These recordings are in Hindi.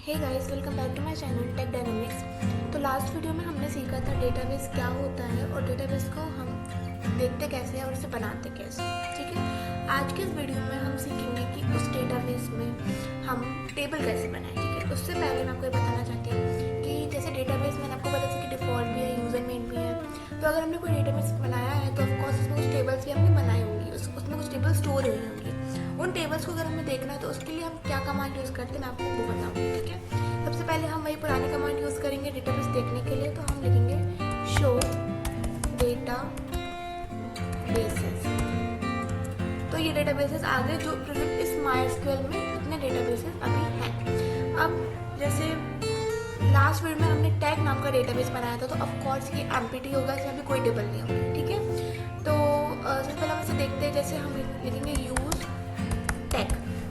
Hey guys, welcome back to my channel Tech Dynamics. तो लास्ट वीडियो में हमने सीखा था डेटाबेस क्या होता है और डेटाबेस को हम देखते कैसे हैं और उसे बनाते कैसे। ठीक है, आज के इस वीडियो में हम सीखेंगे कि उस डेटाबेस में हम टेबल कैसे बनाएं। ठीक है, उससे पहले मैं आपको ये बताना चाहती हूँ कि जैसे डेटाबेस मैंने आपको बताया था कि डिफ़ॉल्ट भी है, यूज़र मेन भी है। तो अगर हमने कोई डेटाबेस बनाया है तो ऑफकोर्स उसमें कुछ टेबल्स भी हमने बनाई होंगी, उसमें कुछ टेबल स्टोर हुई होंगी। उन टेबल्स को अगर हमें देखना है तो उसके लिए हम क्या कमांड यूज़ करते हैं मैं आपको वो बताऊँगी। ठीक है, सबसे पहले हम वही पुरानी कमांड यूज़ करेंगे डेटाबेस देखने के लिए। तो हम लिखेंगे शो डेटा बेसेस। तो ये डेटाबेसेस आ गए जो प्रेजेंट इस MySQL में इतने डेटाबेसेस अभी हैं। अब जैसे लास्ट वीडियो में हमने टैग नाम का डेटाबेस बनाया था, तो ऑफकोर्स ये एम्प्टी होगा, इसमें अभी कोई टेबल नहीं होगी। ठीक है, तो सबसे पहले हम इसे देखते हैं। जैसे हम लिखेंगे यूज़ टैग।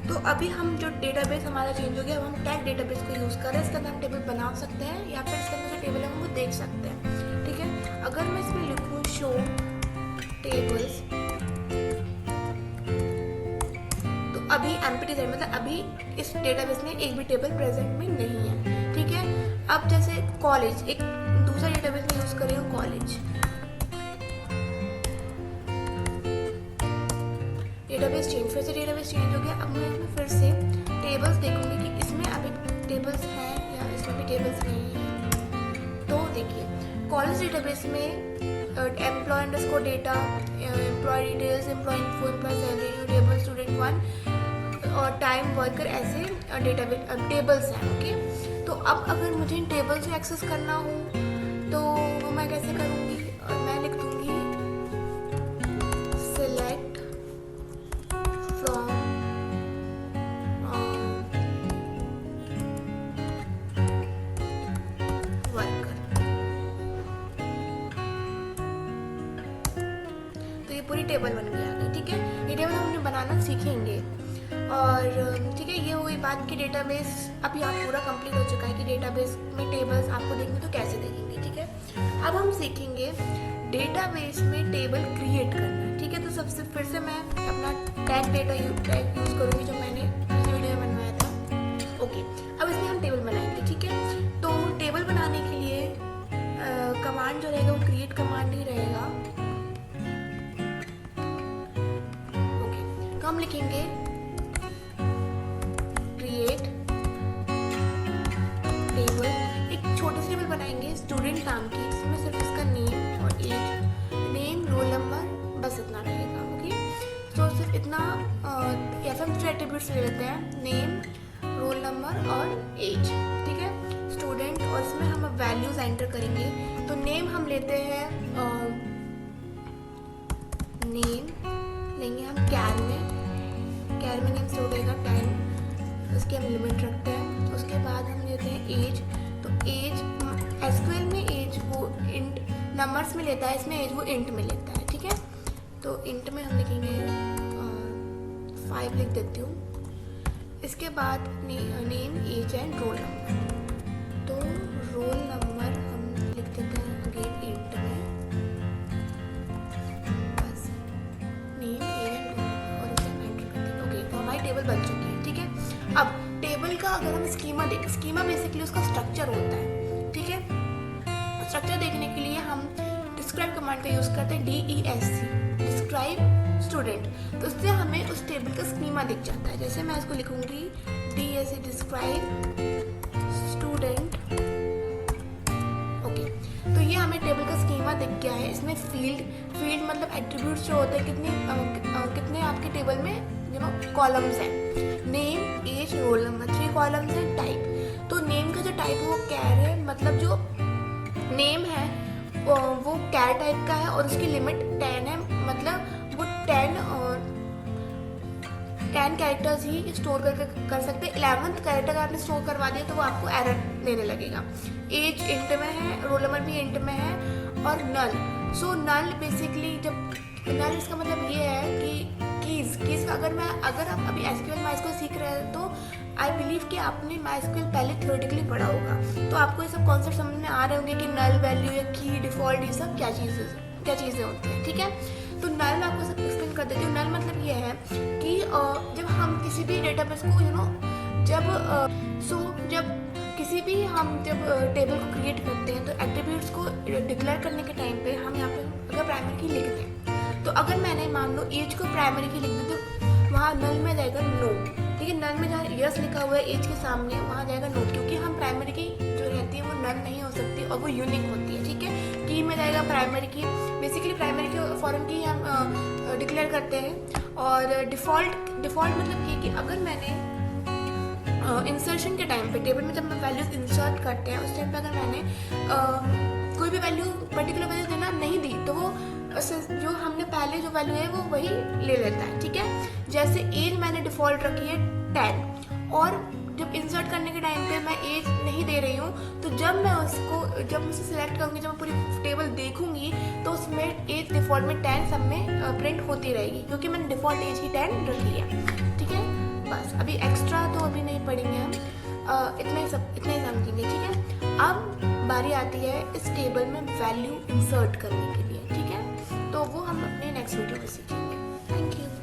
तो अभी हम जो डेटाबेस हमारा चेंज हो गया, अब हम टैग डेटाबेस को यूज़ कर रहे हैं। इसके अंदर हम टेबल बना सकते हैं या फिर इसके अंदर जो टेबल है हम वो देख सकते हैं। ठीक है, अगर मैं इसमें लिखूँ शो टेबल्स, तो अभी एम्प्टी है, मतलब अभी इस डेटाबेस में एक भी टेबल प्रेजेंट में नहीं है। ठीक है, अब जैसे कॉलेज, एक दूसरा डेटाबेस में यूज़ कर रही हूँ कॉलेज। डेटाबेस चेंज, फिर से डेटाबेस चेंज हो गया। अब मैं इसमें फिर से टेबल्स देखूंगी कि इसमें अभी टेबल्स हैं या इसमें भी टेबल्स नहीं है। तो देखिए कॉलेज डेटाबेस में employee underscore data, employee details, employee info, employee salary, table student 1 और टाइम वर्कर, ऐसे टेबल्स हैं। ओके, तो अब अगर मुझे इन टेबल्स को एक्सेस करना हो तो वो मैं कैसे करूँगी? और मैं लिख दूँगी सिलेक्ट फ्रॉम वर्कर। तो ये पूरी टेबल बन गई आगे। ठीक है, ये टेबल हमने बनाना सीखेंगे। और ठीक है, ये हुई बात कि डेटाबेस अभी आप पूरा कंप्लीट हो चुका है कि डेटाबेस में टेबल्स आपको देखेंगे तो कैसे देखेंगे। ठीक है, अब हम सीखेंगे डेटाबेस में टेबल क्रिएट करना। ठीक है, तो सबसे फिर से मैं अपना टैग यूज़ करूँगी जो मैंने इस वीडियो में बनवाया था। ओके, अब इसमें हम टेबल बनाएंगे। ठीक है, तो टेबल बनाने के लिए कमांड जो रहेगा वो क्रिएट कमांड ही रहेगा। ओके, तो हम लिखेंगे क्रिएट टेबल, एक छोटी सी टेबल बनाएंगे स्टूडेंट नाम की, जिसमें सिर्फ इसका नेम और एज, नेम, रोल नंबर, बस इतना रहेगा। ओके, तो सिर्फ इतना, या फिर हम 3 एट्रीब्यूट्स ले लेते हैं, नेम, रोल नंबर और एज। ठीक है, स्टूडेंट, और इसमें हम अब वैल्यूज एंटर करेंगे। तो नेम हम लेते हैं, नेम लेंगे हम कैर में नेम स्टोर रहेगा 10, उसकी हम लिमिट रखते हैं। उसके बाद हम लेते हैं एज। तो एज एसक्यूएल में एज वो इंट नंबर्स में लेता है, इसमें एज वो इंट में लेता है। ठीक है, तो इंट में हम लिखेंगे 5 लिख देती हूँ। इसके बाद name, age and roll number. तो रोल नंबर हम लिख देते हैं अगेन इंट में, बस नेम, एज एंड रोल, और उसे हम एंटर करते हैं। ओके, तो हमारी टेबल बन चुकी है। ठीक है, अब टेबल का अगर हम स्कीमा देखें, स्कीमा बेसिकली उसका स्ट्रक्चर होता है। ठीक है, स्ट्रक्चर देखने के लिए हम डिस्क्राइब कमांड का यूज़ करते हैं, DESC, डिस्क्राइब स्टूडेंट। तो उससे हमें उस टेबल का स्कीमा दिख जाता है। जैसे मैं इसको लिखूंगी DESC डिस्क्राइब स्टूडेंट। ओके, तो ये हमें टेबल का स्कीमा दिख गया है। इसमें फील्ड मतलब एट्रीब्यूट्स जो होते हैं, कितने आपके टेबल में कॉलम्स हैं, name, age, roll number, 3 columns हैं। टाइप, तो नेम का जो टाइप है वो कैर है, मतलब जो नेम है वो कैर टाइप का है और उसकी लिमिट 10 है, मतलब वो 10 कैरेक्टर्स ही स्टोर कर सकते हैं। 11th कैरेक्टर अगर आपने स्टोर करवा दिया तो वो आपको एरर देने लगेगा। एज इंट में है, रोल नंबर भी इंट में है, और नल। सो नल बेसिकली, जब नल इसका मतलब ये है कि कीज का अगर आप अभी एसक्यूएल MySQL सीख रहे हैं तो आई बिलीव कि आपने MySQL पहले थ्योरेटिकली पढ़ा होगा, तो आपको ये सब कॉन्सेप्ट समझ में आ रहे होंगे कि नल वैल्यू या की, डिफॉल्ट, ये सब क्या चीज़ें होती हैं। ठीक है, तो नल आपको सब एक्सप्लेन कर देती हूँ। नल मतलब ये है कि जब हम किसी भी डेटाबेस को जब भी हम जब टेबल को क्रिएट करते हैं तो एट्रीब्यूट्स को डिक्लेयर करने के टाइम पे हम यहाँ पे अगर प्राइमरी की लिखते हैं तो अगर मैंने मान लो एज को प्राइमरी की लिख दी तो वहाँ नल में जाएगा नो, ठीक है। नल में जहाँ यस लिखा हुआ है एज के सामने वहाँ जाएगा नो, क्योंकि हम प्राइमरी की जो रहती है वो नल नहीं हो सकती और वो यूनिक होती है, ठीक है। की में जाएगा प्राइमरी की, बेसिकली प्राइमरी की फॉरेन की हम डिक्लेयर करते हैं। और डिफ़ॉल्ट मतलब ये कि अगर मैंने इंसर्शन के टाइम पे टेबल में जब हम वैल्यूज इंसर्ट करते हैं उस टाइम पे अगर मैंने कोई भी वैल्यू पर्टिकुलर वैल्यू देना नहीं दी तो वो जो हमने पहले जो वैल्यू है वो वही ले लेता है, ठीक है। जैसे एज मैंने डिफ़ॉल्ट रखी है 10 और जब इंसर्ट करने के टाइम पे मैं एज नहीं दे रही हूँ तो जब मैं उसे सिलेक्ट करूँगी, जब मैं पूरी टेबल देखूंगी तो उसमें एज डिफ़ॉल्ट में 10 सब में प्रिंट होती रहेगी, क्योंकि मैंने डिफ़ॉल्ट एज ही 10 रखी है, ठीक है। बस अभी एक्स्ट्रा तो अभी नहीं पढ़ेंगे हम, इतना ही समझेंगे, ठीक है। अब बारी आती है इस टेबल में वैल्यू इंसर्ट करने के लिए, ठीक है। तो वो हम अपने नेक्स्ट वीडियो में सीखेंगे। Thank you.